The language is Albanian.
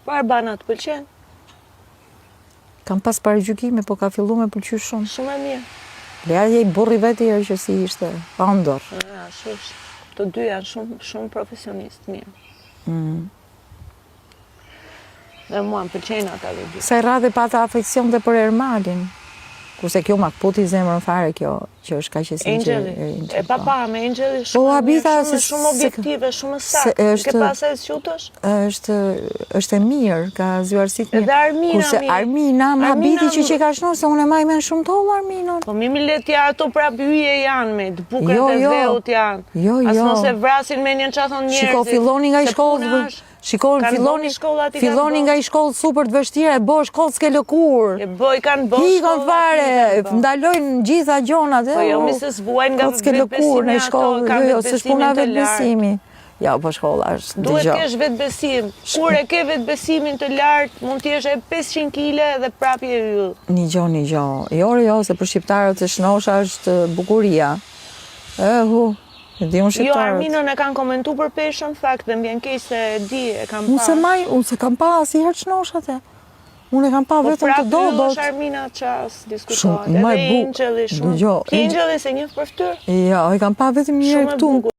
Çfarë bana të pëlqen? Kam pas paragjykime, po ka fillu me pëlqy shumë. Shumë e mirë. Leja i burri vetë i që si ishte, andor. Ashtu është. Të dy janë shumë profesionistë mirë. Dhe mua më pëlqejnë ata dhe dy. Sa i radhe pata afekcion dhe për Ermalin. Kurse kjo ma këputi zemrën fare kjo, që është ka që sinqer. Angeli, e papa me Angeli shumë objektive, shumë saktë. Ke pas e s'qutësh? Është e mirë, ka zjuarësit mirë. Edhe Armina. Kurse Armina, ma biti që ka shnu, se unë e majmen shumë tollë Arminën. Po mi letja ato prap hyje janë me, të bukët e dheut janë. As mos e vrasin me njën qathon njerëzit. Shiko, filloni nga i shkollë. Shikon, filloni nga i shkollë super të vështira, e bo shkollë s'ke lëkur. E boj kanë bo shkollë. Hikon fare, ndalojnë gjitha gjonat. Po jo, mi se s'vuajnë nga vetbesimi ato, kanë vetbesimin të lartë. Ja, po shkolla është duhet kesh vetbesim. Kur e ke vetbesimin të lartë, mund t'jesh e 500 kile dhe prapje e yll. Një gjo. Jo, se për shqiptarët e shnosha është bukuria. Jo, Arminën e kanë komentu për peshën, fakt, dhe mbjen keq se di, e kam pa. Unë se kam pa si herë çnoshat e. Unë e kam pa vetëm të dobët. Po prapë është Armina qas diskutohet, edhe Angeli shumë. Ki Angeli se njëf për ftyrë? Jo, e kam pa vetëm një herë këtu.